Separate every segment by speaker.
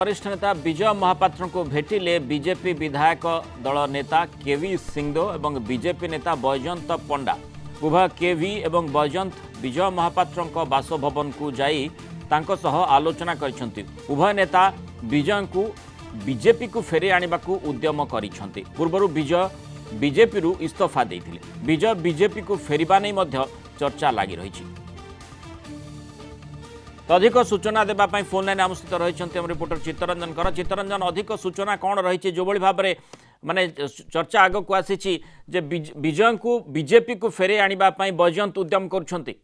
Speaker 1: वरिष्ठ नेता विजय महापात्र को भेटिले बीजेपी विधायक दल नेता केवी सिंहदेव और बीजेपी नेता बैजयंत पंडा। उभय केवी और बैजयंत विजय महापात्र बासभवन को जाई तांको सह आलोचना करिसेंति। उभय नेता विजय को बीजेपी को फेरे आनिबा को उद्यम करिसेंति। पूर्वरु विजय बीजेपी रु इस्तीफा देथिले। विजय बीजेपी को फेरिबा नै मध्य चर्चा लागि रहिछि। तो अधिक सूचना देवाई फोन लाइन आम सहित रही रिपोर्टर चित्तरंजन कर। चित्तरंजन, अधिक सूचना कौन रही जो भाव में माने चर्चा आग को आसी विजय को बीजेपी को फेरे आने बैजयंत उद्यम कर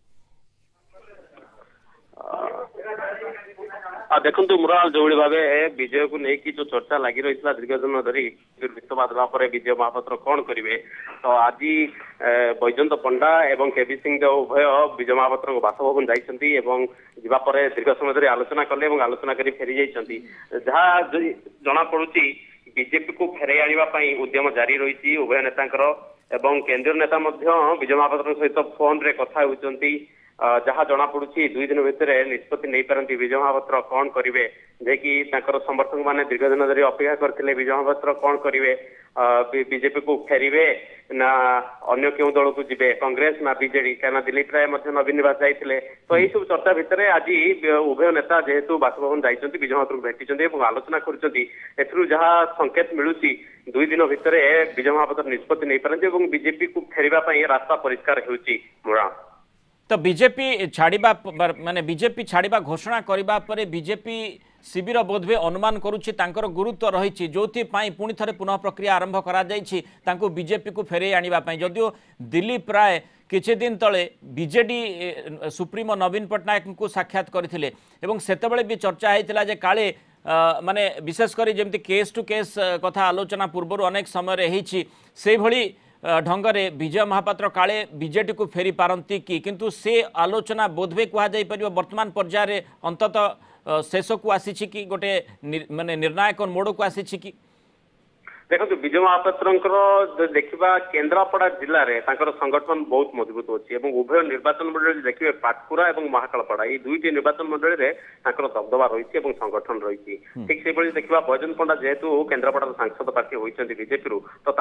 Speaker 2: देखु मुराल जो भाव विजय को लेकिन जो चर्चा लगी रही दीर्घ दिन धरी इस्तीफा देवापर विजय महापात्र कौन करेंगे। तो आज बैजयंत पंडा एवं केवी सिंहदेव उभय विजय महापात्र बासभवन जाइछंती एवं जीवापर दीर्घ समय धरी आलोचना कले और आलोचना कर फेरी जाइछंती। जहाँ जना पड़ुची बीजेपी को फेरे आने उद्यम जारी रही उभय नेतांकर एवं केंद्रीय नेता विजय महापात्र सहित फोन रे कथा होउचंती। जहाँ जना पड़ुची 2 दिन भितर निष्पत्ति नहीं पारती विजय महापात्र कौन करेंगे जे कि समर्थक माने दीर्घ दिन धरी अपेक्षा करते विजय महापात्र कौन करेंगे, बीजेपी को फेरिबे ना अन्य क्यों दल को जीवे कांग्रेस ना बीजेडी क्या दिलीप राय नवीन निवास जाते। तो यही सब चर्चा भितर आज उभय नेता जेहेतु बासभवन जाइछंती विजय महापात्र को भेटिछंती और आलोचना करछंती। एथरु जहाँ संकेत मिलुची 2 दिन भितर विजय महापात्र निष्पत्ति नहीं पारती और बीजेपी को फेरिबा पई रास्ता परिष्कार होउची। मुरा
Speaker 1: तो बीजेपी छाड़िबा माने बीजेपी छाड़िबा घोषणा करिबा परे बीजेपी शिविर बोधवे अनुमान करुछि तांकर गुरुत्व रही जो पुणी थे पुनः प्रक्रिया आरंभ करा जाइछि तांको बीजेपी को फेरे आनिबा पई। जदियो दिलीप राय किछि दिन तले बीजेडी सुप्रीमो नवीन पट्टनायक को साक्षात करथिले एवं सेतेबेले भी चर्चा होइतिला जे काले माने विशेषकर जमती केस टू केस कथा आलोचना पूर्व अनेक समय रही से भली ढंगरे विजय महापात्र काले बीजेडी को फेरी पारती कि किंतु से आलोचना बोधवे कह वर्तमान पर्यायर अंततः शेष को आसी कि गोटे माने निर्णायक मोड़ को आसी कि
Speaker 2: देखो विजय महापात्र देखा केन्द्रापड़ा जिले में संगठन बहुत मजबूत अच्छी और उभय निर्वाचन मंडल देखिए पाटकुरा और महाकालपड़ा ये 2टी निर्वाचन मंडल में दबदबा रही और संगठन रही। ठीक से देखा बैजयंत पंडा जेहेतु केन्द्रापड़ा सांसद प्रार्थी होती बीजेपी तो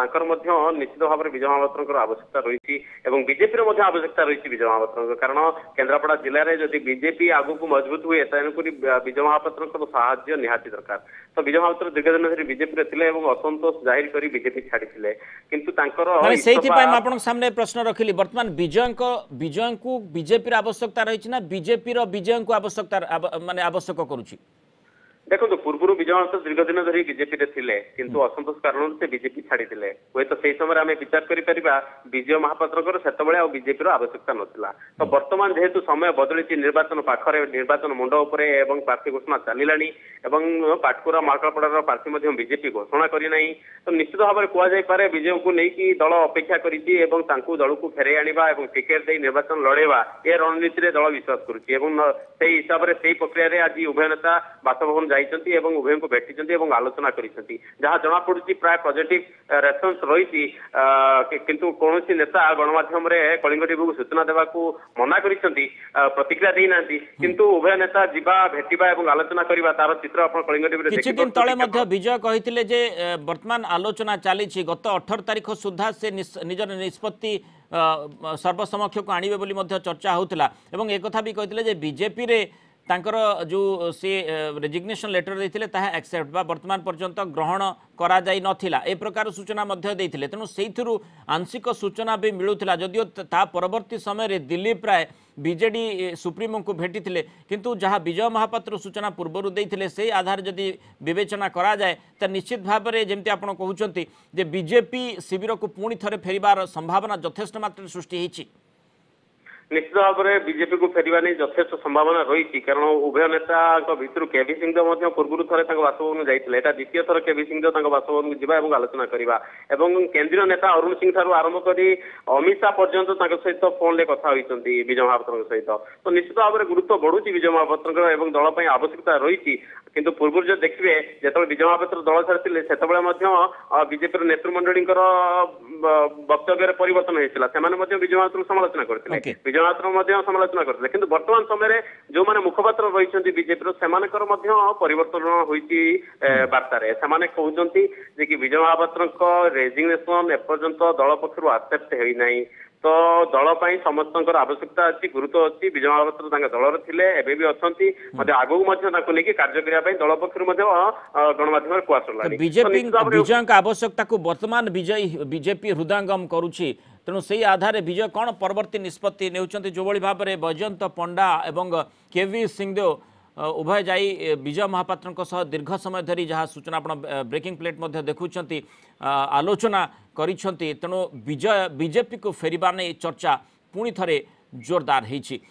Speaker 2: निश्चित भाव में विजय महापात्र आवश्यकता रही और बीजेपी आवश्यकता रही विजय महापात्र कारण केन्द्रापड़ा जिले में जब बीजेपी आगक मजबूत हुए तेणुक विजय महापात्र साहाय्य निहाती दरकार। तो विजय महापात्र दीर्घ दिन धरी बीजेपी थे और असंतोष जाहिर करी बीजेपी छाड़ी
Speaker 1: सामने प्रश्न रखिली वर्तमान विजय को बीजेपी आवश्यकता रही ना बीजेपी विजय को आवश्यकता माने आवश्यक करुछि।
Speaker 2: देखो पूर्व विजय महापात्र दीर्घ दिन धरी बीजेपी थे किंतु असंतोष कारण से बीजेपी छाड़ी हे तो से समय आम विचार करा विजय महापात्र से बीजेपी आवश्यकता नाला। तो बर्तमान जेहेतु समय बदली निर्वाचन पाखरे निर्वाचन मुंड उपरे एवं प्रार्थी घोषणा चलिलानी एवं पाटकुरा महाकालपड़ार प्रार्थी बीजेपी घोषणा करना। तो निश्चित भाव में कहुपे विजय को लेकिन दल अपेक्षा करी दल को फेरे आनिबा टिकेट दे निर्वाचन लड़ेबा ए रणनीति दल विश्वास करुच्ची से हिसाब से प्रक्रिया आज उभय नेता बासभवन उभय को भेटी आलोचना करिसेंती। जहाँ जना पड़ुची प्राय पॉजिटिव रेस्पॉन्स रही किंतु कौन नेता गणमाध्यम कलिंग टीवी को सूचना देवा मना करिसेंती प्रतिक्रिया देना किंतु उभय नेता जीवा भेटिबा एवं आलोचना करबा तार चित्र आपण कलिंग टीवी रे
Speaker 1: किछि दिन तळे मध्ये विजय कहिथिले जे वर्तमान आलोचना चली गत 18 तारिख सुधा से निजर निष्पत्ति सर्वसमक्ष को आनिबे बोली मध्ये चर्चा होउतला एवं एक कथा भी कहिथिले जे बीजेपी रे तांकर जो सी रेजिग्नेशन लेटर देथिले ताहा एक्सेप्ट बा वर्तमान पर्यंत ग्रहण करा जाई नथिला ए प्रकार सूचना मध्य देथिले। तेणु सेइथिरु आंशिक सूचना भी मिलुथिला जदियो ता परवर्ती समय रे दिलीप राय बीजेडी सुप्रीमो को भेटिथिले किंतु जहाँ विजय महापात्र सूचना पूर्व देथिले से आधार जदि विवेचना करा जाए तो निश्चित भाव में जमती आपण कहउचंती जे बीजेपी शिविर को पुणी थरे फेरिबार संभावना यथेष्ट मात्रा सृष्टि होईछि।
Speaker 2: निश्चित भाव में बीजेपी को फेरवा नहीं यथेष्ट संभावना रही कारण उभय नेता भितर केवी सिंहदेव पूर्व थे बासभवन जाते द्वितीय थर केवी सिंहदेव बासभवन को जावा आलोचना करवा केंद्रीय नेता अरुण सिंह ठारू आरंभ कर अमित शाह पर्यंत सहित फोन रे कथा होती विजय महापात्र सहित। तो निश्चित भाव में गुरुत्व बढ़ुची विजय महापात्र दल आवश्यकता रही କିନ୍ତୁ ପୂର୍ବରୁ ଯଦି ଦେଖିବେ ଯେତେବେଳେ ବିଜୟ ମହାପାତ୍ର ଦଳ ଛାଡ଼ିଥିଲେ ସେତେବେଳେ ମଧ୍ୟ ବିଜେପିର ନେତୃମଣ୍ଡଳୀଙ୍କର ବକ୍ତବ୍ୟରେ ପରିବର୍ତ୍ତନ ହେଇଥିଲା। ସେମାନେ ମଧ୍ୟ ବିଜୟ ମହାପାତ୍ରଙ୍କୁ ସମାଲୋଚନା କରିଥିଲେ, ବିଜୟ ମହାପାତ୍ର ମଧ୍ୟ ସମାଲୋଚନା କରିଥିଲେ। କିନ୍ତୁ ବର୍ତ୍ତମାନ ସମୟରେ ଯୋଉମାନେ ମୁଖପାତ୍ର ରହିଛନ୍ତି ବିଜେପିର ସେମାନଙ୍କର ମଧ୍ୟ ପରିବର୍ତ୍ତନ ହୋଇଛି ବାର୍ତ୍ତାରେ। ସେମାନେ କହୁଛନ୍ତି ଯେ କି ବିଜୟ ମହାପାତ୍ରଙ୍କ ରେଜିଗ୍ନେସନ ଏପର୍ଯ୍ୟନ୍ତ ଦଳ ପକ୍ଷରୁ ଆକ୍ସେପ୍ଟ ହେଇନାହିଁ। ତ ଦଳ ପାଇଁ ସମସ୍ତଙ୍କର ଆବଶ୍ୟକତା ଅଛି, ଗୁରୁତ୍ୱ ଅଛି। ବିଜୟ ମହାପାତ୍ର ତାଙ୍କ ଦଳରେ ଥିଲେ, ଏବେ ବି ଅଛନ୍ତି, ମଧ୍ୟ ଆଗକୁ ମଧ୍ୟ ତାଙ୍କୁ ନେଇକି କାର୍ଯ୍ୟ କରିବା ପାଇଁ ଦଳ ପକ୍ଷରୁ ମଧ୍ୟ ଗଣମାଧ୍ୟମରେ କୁହାସରିଲାଣି।
Speaker 1: ବିଜୟଙ୍କ ଆବଶ୍ୟକତାକୁ ବର୍ତ୍ତମାନ ବିଜେପି ହୃଦୟଙ୍ଗମ କରୁଛି। ତେଣୁ ସେହି ଆଧାରରେ ବିଜୟ କ'ଣ ପରବର୍ତ୍ତୀ ନିଷ୍ପତ୍ତି ନେଉଛନ୍ତି? ଯେଉଁଭଳି ଭାବରେ ବୈଜୟନ୍ତ ପଣ୍ଡା ଏବଂ କେଭି ସିଂଦେଓ उभय जाई विजय महापात्र सह दीर्घ समय धरी जहाँ सूचना आप ब्रेकिंग प्लेट देखुं आलोचना करिसेंति। तेणु विजय बीजेपी को फेरिबार नहीं चर्चा पुणी थरे जोरदार होइछि।